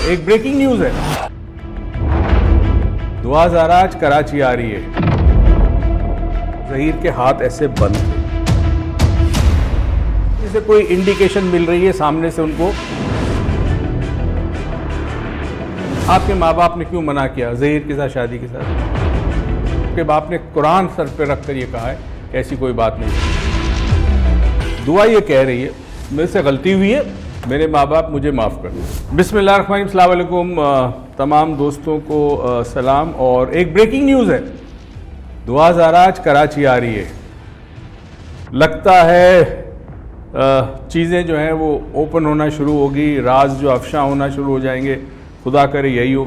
ایک breaking news ہے، دعا زارا آج کراچی آ رہی ہے۔ ظہیر کے ہاتھ ایسے بند تھے، جسے کوئی انڈیکیشن مل رہی ہے سامنے سے ان کو۔ آپ کے ماں باپ نے کیوں منع کیا ظہیر کے ساتھ شادی کے ساتھ؟ آپ کے باپ نے قرآن سر پہ رکھ کر یہ کہا ہے کہ ایسی کوئی بات نہیں۔ دعا یہ کہہ رہی ہے میرے سے غلطی ہوئی ہے، میرے ماں باپ مجھے معاف کر دیں۔ بسم اللہ الرحمن الرحیم۔ السلام علیکم تمام دوستوں کو سلام۔ اور ایک بریکنگ نیوز ہے، دعا زارا آج کراچی آ رہی ہے۔ لگتا ہے چیزیں جو ہیں وہ اوپن ہونا شروع ہوگی، راز جو افشاں ہونا شروع ہو جائیں گے، خدا کرے یہی ہو۔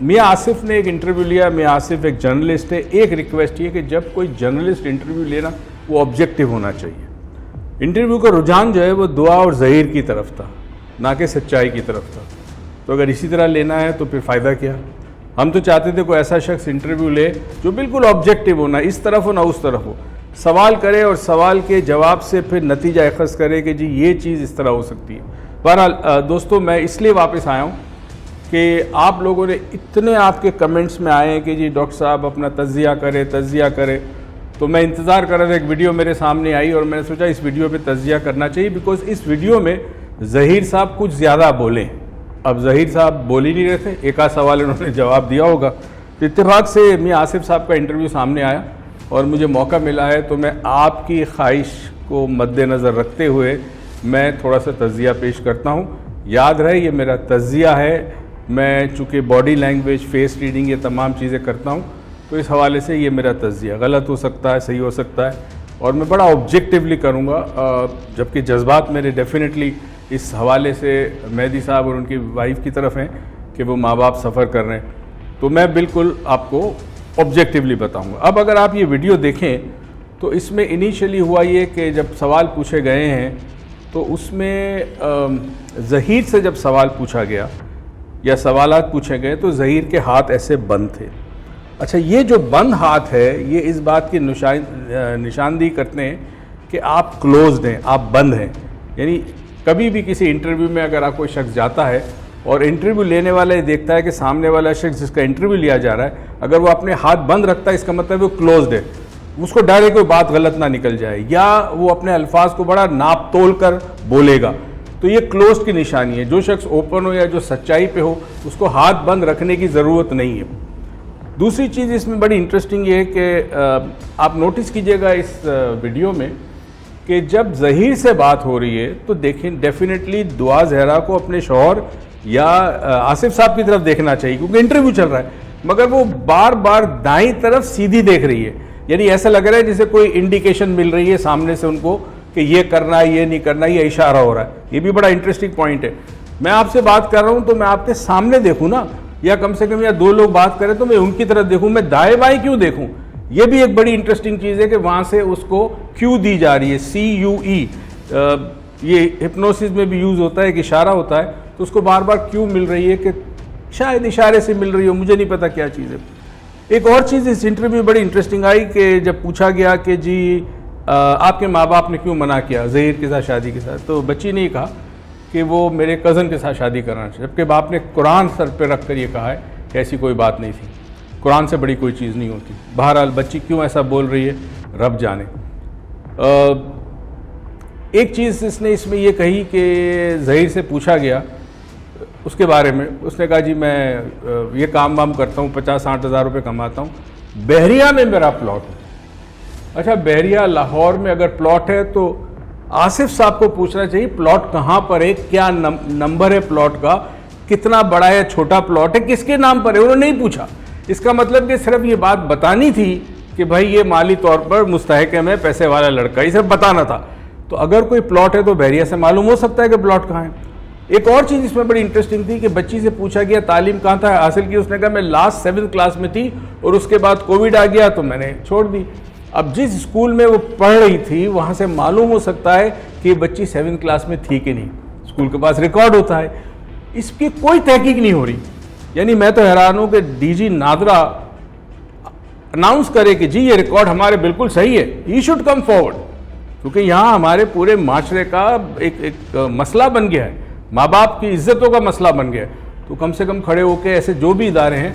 میاں آصف نے ایک انٹرویو لیا۔ میاں آصف ایک جرنلسٹ ہے۔ ایک ریکویسٹ یہ کہ جب کوئی جرنلسٹ انٹرویو لینا وہ آبجیکٹیو ہونا چاہیے۔ انٹرویو کا رجحان جو ہے وہ دعا اور ظہیر کی طرف تھا، نہ کہ سچائی کی طرف تھا۔ تو اگر اسی طرح لینا ہے تو پھر فائدہ کیا؟ ہم تو چاہتے تھے کوئی ایسا شخص انٹرویو لے جو بالکل آبجیکٹیو ہو، نہ اس طرف ہو نہ اس طرف ہو، سوال کرے اور سوال کے جواب سے پھر نتیجہ اخذ کرے کہ جی یہ چیز اس طرح ہو سکتی ہے۔ بہرحال دوستوں، میں اس لیے واپس آیا ہوں کہ آپ لوگوں نے اتنے آپ کے کمنٹس میں آئے ہیں کہ جی ڈاکٹر صاحب اپنا تجزیہ کرے، تو میں انتظار کر رہا تھا۔ ایک ویڈیو میرے سامنے آئی اور میں نے سوچا اس ویڈیو پہ تجزیہ کرنا چاہیے، بیکاز اس ویڈیو میں ظہیر صاحب کچھ زیادہ بولیں۔ اب ظہیر صاحب بول ہی نہیں رہے تھے، ایک آدھ سوال انہوں نے جواب دیا ہوگا، تو اتفاق سے میاں آصف صاحب کا انٹرویو سامنے آیا اور مجھے موقع ملا ہے، تو میں آپ کی خواہش کو مد نظر رکھتے ہوئے میں تھوڑا سا تجزیہ پیش کرتا ہوں۔ یاد رہے یہ میرا تجزیہ ہے، میں چونکہ باڈی لینگویج، فیس ریڈنگ، یہ تمام چیزیں کرتا ہوں، تو اس حوالے سے یہ میرا تجزیہ غلط ہو سکتا ہے، صحیح ہو سکتا ہے، اور میں بڑا آبجیکٹیولی کروں گا، جبکہ جذبات میرے ڈیفینیٹلی اس حوالے سے مہدی صاحب اور ان کی وائف کی طرف ہیں کہ وہ ماں باپ سفر کر رہے ہیں، تو میں بالکل آپ کو آبجیکٹیولی بتاؤں گا۔ اب اگر آپ یہ ویڈیو دیکھیں تو اس میں انیشلی ہوا یہ کہ جب سوال پوچھے گئے ہیں تو اس میں ظہیر سے جب سوال پوچھا گیا یا سوالات پوچھے گئے تو ظہیر کے ہاتھ ایسے بند تھے۔ اچھا، یہ جو بند ہاتھ ہے یہ اس بات کی نشاندہی کرتے ہیں کہ آپ کلوزڈ ہیں، آپ بند ہیں۔ یعنی کبھی بھی کسی انٹرویو میں اگر آپ کوئی شخص جاتا ہے اور انٹرویو لینے والا یہ دیکھتا ہے کہ سامنے والا شخص جس کا انٹرویو لیا جا رہا ہے اگر وہ اپنے ہاتھ بند رکھتا ہے، اس کا مطلب وہ کلوزڈ ہے، اس کو ڈر ہے کوئی بات غلط نہ نکل جائے، یا وہ اپنے الفاظ کو بڑا ناپ تول کر بولے گا، تو یہ کلوزڈ کی نشانی ہے۔ جو شخص اوپن ہو یا جو سچائی پہ ہو اس کو ہاتھ بند رکھنے کی ضرورت نہیں ہے۔ دوسری چیز اس میں بڑی انٹرسٹنگ یہ ہے کہ آپ نوٹس کیجئے گا اس ویڈیو میں کہ جب ظہیر سے بات ہو رہی ہے تو دیکھیں ڈیفینیٹلی دعا زہرا کو اپنے شوہر یا آصف صاحب کی طرف دیکھنا چاہیے کیونکہ انٹرویو چل رہا ہے، مگر وہ بار بار دائیں طرف سیدھی دیکھ رہی ہے۔ یعنی ایسا لگ رہا ہے جیسے کوئی انڈیکیشن مل رہی ہے سامنے سے ان کو کہ یہ کرنا ہے، یہ نہیں کرنا، یہ اشارہ ہو رہا ہے۔ یہ بھی بڑا انٹرسٹنگ پوائنٹ ہے۔ میں آپ سے بات کر رہا ہوں تو میں آپ کے سامنے دیکھوں نا، یا کم سے کم یا دو لوگ بات کریں تو میں ان کی طرف دیکھوں، میں دائیں بائیں کیوں دیکھوں؟ یہ بھی ایک بڑی انٹرسٹنگ چیز ہے کہ وہاں سے اس کو کیو دی جا رہی ہے، CUE، یہ ہپنوسس میں بھی یوز ہوتا ہے، ایک اشارہ ہوتا ہے، تو اس کو بار بار کیوں مل رہی ہے کہ شاید اشارے سے مل رہی ہو، مجھے نہیں پتا کیا چیز ہے۔ ایک اور چیز اس انٹرویو میں بڑی انٹرسٹنگ آئی کہ جب پوچھا گیا کہ جی آپ کے ماں باپ نے کیوں منع کیا ظہیر کے ساتھ شادی کے ساتھ، تو بچی نے کہا کہ وہ میرے کزن کے ساتھ شادی کرنا چاہیے، جبکہ باپ نے قرآن سر پہ رکھ کر یہ کہا ہے کہ ایسی کوئی بات نہیں تھی، قرآن سے بڑی کوئی چیز نہیں ہوتی۔ بہرحال بچی کیوں ایسا بول رہی ہے رب جانے۔ ایک چیز اس نے اس میں یہ کہی کہ ظہیر سے پوچھا گیا اس کے بارے میں، اس نے کہا جی میں یہ کام وام کرتا ہوں، 50-60 ہزار روپے کماتا ہوں، بحریہ میں میرا پلاٹ ہے۔ اچھا، بحریہ لاہور میں اگر پلاٹ ہے تو آصف صاحب کو پوچھنا چاہیے پلاٹ کہاں پر ہے، کیا نمبر ہے پلاٹ کا، کتنا بڑا ہے، چھوٹا پلاٹ ہے، کس کے نام پر ہے، انہوں نے نہیں پوچھا۔ اس کا مطلب کہ صرف یہ بات بتانی تھی کہ بھائی یہ مالی طور پر مستحق ہے، میں پیسے والا لڑکا، یہ صرف بتانا تھا۔ تو اگر کوئی پلاٹ ہے تو بحریہ سے معلوم ہو سکتا ہے کہ پلاٹ کہاں ہے۔ ایک اور چیز اس میں بڑی انٹرسٹنگ تھی کہ بچی سے پوچھا گیا تعلیم کہاں تھا حاصل کی، اس نے کہا میں لاسٹ 7th کلاس میں تھی اور اس کے بعد کووڈ آ گیا تو میں نے چھوڑ دی۔ اب جس اسکول میں وہ پڑھ رہی تھی وہاں سے معلوم ہو سکتا ہے کہ یہ بچی 7th کلاس میں تھی کہ نہیں، اسکول کے پاس ریکارڈ ہوتا ہے، اس کی کوئی تحقیق نہیں ہو رہی۔ یعنی میں تو حیران ہوں کہ DG نادرا اناؤنس کرے کہ جی یہ ریکارڈ ہمارے بالکل صحیح ہے، ہی شوڈ کم فارورڈ، کیونکہ یہاں ہمارے پورے معاشرے کا ایک مسئلہ بن گیا ہے۔ माँ बाप की इज्जतों का मसला बन गया, तो कम से कम खड़े होकर ऐसे जो भी इदारे हैं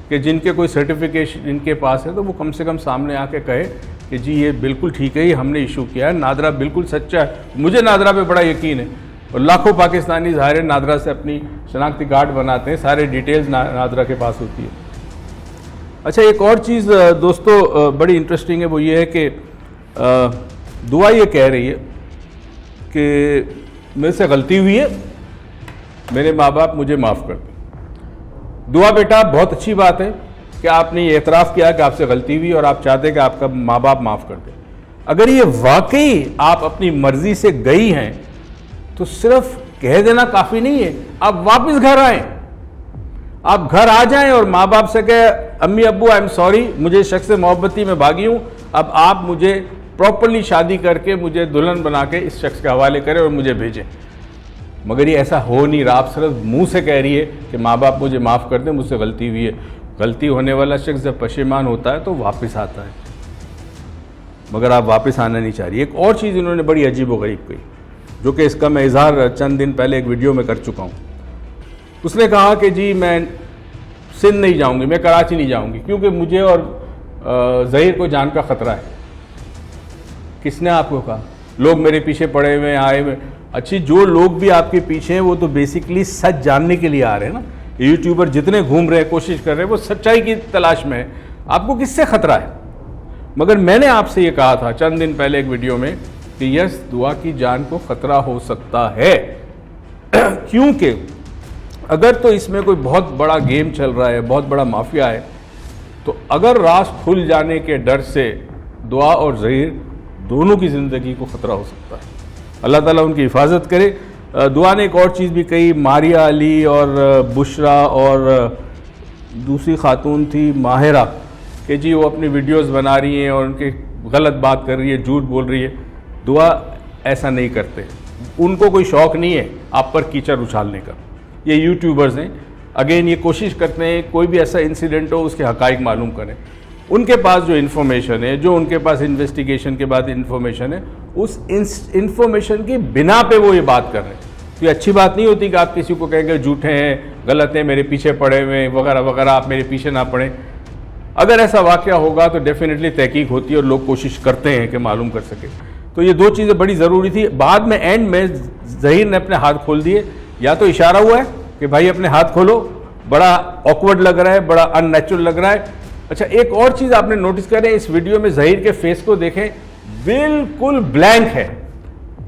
कि जिनके कोई सर्टिफिकेशन इनके पास है, तो वो कम से कम सामने आके कहे कि जी ये बिल्कुल ठीक है, ये हमने इशू किया है, नादरा बिल्कुल सच्चा है। मुझे नादरा पे बड़ा यकीन है, और लाखों पाकिस्तानी ज़ाहिर नादरा से अपनी शनाख्ती कार्ड बनाते हैं, सारे डिटेल्स नादरा के पास होती है। अच्छा, एक और चीज़ दोस्तों बड़ी इंटरेस्टिंग है, वो ये है कि दुआ ये कह रही है कि मेरे से गलती हुई है, मेरे माँ बाप मुझे माफ़ कर दें। दुआ बेटा बहुत अच्छी बात है कि आपने ये एतराफ़ किया कि आपसे गलती हुई और आप चाहते हैं कि आपका माँ बाप माफ़ कर दें। अगर ये वाकई आप अपनी मर्ज़ी से गई हैं तो सिर्फ कह देना काफ़ी नहीं है, आप वापस घर आएँ, आप घर आ जाएं और माँ बाप से कहे अम्मी अब्बू आई एम सॉरी, मुझे शख्स से मोहब्बती में भागी हूँ, अब आप मुझे प्रॉपरली शादी करके मुझे दुल्हन बना के इस शख्स के हवाले करें और मुझे भेजें। मगर ये ऐसा हो नहीं रहा, आप सिर्फ मुंह से कह रही है कि माँ बाप मुझे माफ़ कर दें, मुझसे गलती हुई है। गलती होने वाला शख्स जब पशेमान होता है तो वापस आता है, मगर आप वापस आना नहीं चाह रही। एक और चीज़ इन्होंने बड़ी अजीब व गरीब कही, जो कि इसका मैं इजहार चंद दिन पहले एक वीडियो में कर चुका हूँ। उसने कहा कि जी मैं सिंध नहीं जाऊँगी, मैं कराची नहीं जाऊँगी, क्योंकि मुझे और ज़हीर को जान का ख़तरा है। किसने आपको कहा? लोग मेरे पीछे पड़े हुए आए हुए। अच्छी, जो लोग भी आपके पीछे हैं वो तो बेसिकली सच जानने के लिए आ रहे हैं ना। यूट्यूबर जितने घूम रहे हैं, कोशिश कर रहे हैं, वो सच्चाई की तलाश में है। आपको किससे ख़तरा है? मगर मैंने आपसे ये कहा था चंद दिन पहले एक वीडियो में कि यस, दुआ की जान को ख़तरा हो सकता है क्योंकि अगर तो इसमें कोई बहुत बड़ा गेम चल रहा है, बहुत बड़ा माफिया है, तो अगर राज खुल जाने के डर से दुआ और ज़हीर दोनों की ज़िंदगी को ख़तरा हो सकता है। अल्लाह ताला उनकी हिफाजत करे। दुआ ने एक और चीज़ भी कही, मारिया अली और बुशरा और दूसरी खातून थी माहिरा, कि जी वो अपनी वीडियोस बना रही हैं और उनके गलत बात कर रही है, झूठ बोल रही है। दुआ ऐसा नहीं करते, उनको कोई शौक़ नहीं है आप पर कीचड़ उछालने का। ये यूट्यूबर्स हैं, अगेन ये कोशिश करते हैं कोई भी ऐसा इंसिडेंट हो उसके हक़ाइक़ मालूम करें। उनके पास जो इन्फॉर्मेशन है, जो उनके पास इन्वेस्टिगेशन के बाद इन्फॉर्मेशन है, उस इन्फॉर्मेशन की बिना पे वो ये बात कर रहे हैं। तो ये अच्छी बात नहीं होती कि आप किसी को कहेंगे झूठे हैं, गलत हैं, मेरे पीछे पड़े हुए हैं वगैरह वगैरह, आप मेरे पीछे ना पड़ें। अगर ऐसा वाक़या होगा तो डेफिनेटली तहकीक होती है और लोग कोशिश करते हैं कि मालूम कर सके। तो ये दो चीज़ें बड़ी ज़रूरी थी। बाद में एंड में ज़हीर ने अपने हाथ खोल दिए, या तो इशारा हुआ है कि भाई अपने हाथ खोलो, बड़ा ऑकवर्ड लग रहा है, बड़ा अननेचुरल लग रहा है। अच्छा, एक और चीज़ आपने नोटिस करें, इस वीडियो में ज़हीर के फेस को देखें, बिल्कुल ब्लैंक है,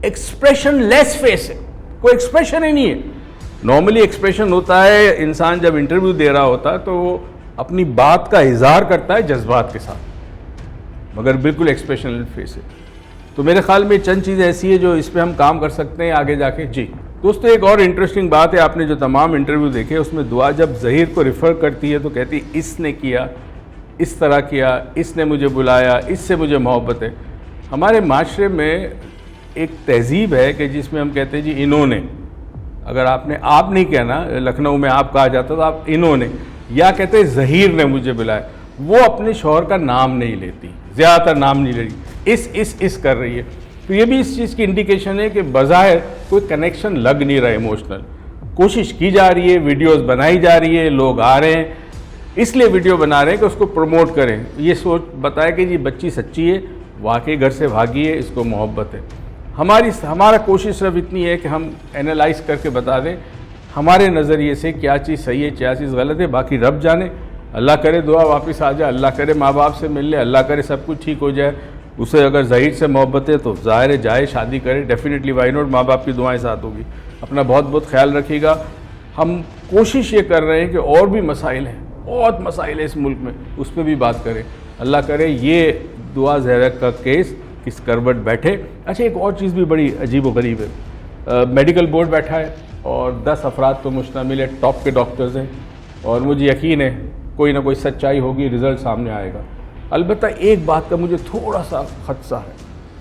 एक्सप्रेशन लेस फेस है, कोई एक्सप्रेशन ही नहीं है। नॉर्मली एक्सप्रेशन होता है, इंसान जब इंटरव्यू दे रहा होता है तो वो अपनी बात का इजहार करता है जज्बात के साथ, मगर बिल्कुल एक्सप्रेशन फेस है। तो मेरे ख्याल में चंद चीज़ें ऐसी है जो इस पर हम काम कर सकते हैं आगे जाके। जी दोस्तों, एक और इंटरेस्टिंग बात है, आपने जो तमाम इंटरव्यू देखे उसमें दुआ जब ज़हीर को रिफ़र करती है तो कहती है इसने किया, इस तरह किया, इसने मुझे बुलाया, इससे मुझे मोहब्बत है। हमारे माशरे में एक तहजीब है कि जिसमें हम कहते हैं जी इन्होंने, अगर आपने आप नहीं कहना, लखनऊ में आप कहा जाता तो आप इन्होंने, या कहते हैं ज़हीर ने मुझे बुलाया। वो अपने शौहर का नाम नहीं लेती, ज़्यादातर नाम नहीं ले रही, इस कर रही है। तो ये भी इस चीज़ की इंडिकेशन है कि बज़ाहिर कोई कनेक्शन लग नहीं रहा इमोशनल। कोशिश की जा रही है, वीडियोस बनाई जा रही है, लोग आ रहे हैं, इसलिए वीडियो बना रहे हैं कि उसको प्रमोट करें, ये सोच बताए कि जी बच्ची सच्ची है, वाकई घर से भागी है, इसको मोहब्बत है। हमारा कोशिश सिर्फ इतनी है कि हम एनालाइज करके बता दें हमारे नज़रिए से क्या चीज़ सही है, क्या चीज़ गलत है। बाकी रब जाने, अल्लाह करे दुआ वापस आ जाए, अल्लाह करे माँ बाप से मिल ले, अल्लाह करे सब कुछ ठीक हो जाए। उसे अगर ज़हीर से मोहब्बत है तो ज़ाहिर है जाए, शादी करे, डेफिनेटली वाई नॉट, माँ बाप की दुआएं साथ होगी। अपना बहुत बहुत ख्याल रखिएगा। हम कोशिश ये कर रहे हैं कि और भी मसाइल हैं, बहुत मसाइल है इस मुल्क में, उस पर भी बात करें। अल्लाह करे ये दुआ ज़हरा का केस किस करवट बैठे। अच्छा, एक और चीज़ भी बड़ी अजीब व गरीब है, मेडिकल बोर्ड बैठा है और 10 अफराद तो मुश्तमिल है, टॉप के डॉक्टर्स हैं, और मुझे यकीन है कोई ना कोई सच्चाई होगी, रिज़ल्ट सामने आएगा। अलबत्ता एक बात का मुझे थोड़ा सा खदशा है,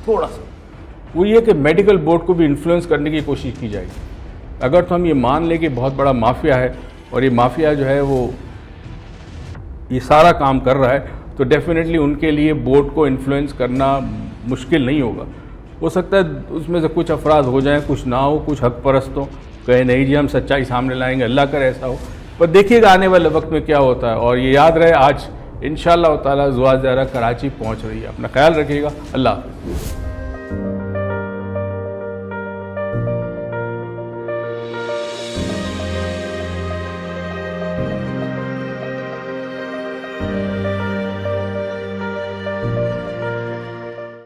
थोड़ा सा, वो ये कि मेडिकल बोर्ड को भी इन्फ्लुएंस करने की कोशिश की जाएगी। अगर तो हम ये मान लें कि बहुत बड़ा माफिया है और ये माफिया जो है वो ये सारा काम कर रहा है, तो डेफिनेटली उनके लिए बोर्ड को इन्फ्लुएंस करना मुश्किल नहीं होगा। हो सकता है उसमें से कुछ अफराद हो जाएं, कुछ ना हो, कुछ हक परस्त हो, کہے نہیں جی ہم سچائی سامنے لائیں گے، اللہ کرے ایسا ہو، پر دیکھیے گا آنے والے وقت میں کیا ہوتا ہے. اور یہ یاد رہے آج انشاءاللہ تعالی زواج زہرا کراچی پہنچ رہی ہے. اپنا خیال رکھیے گا. اللہ حافظ.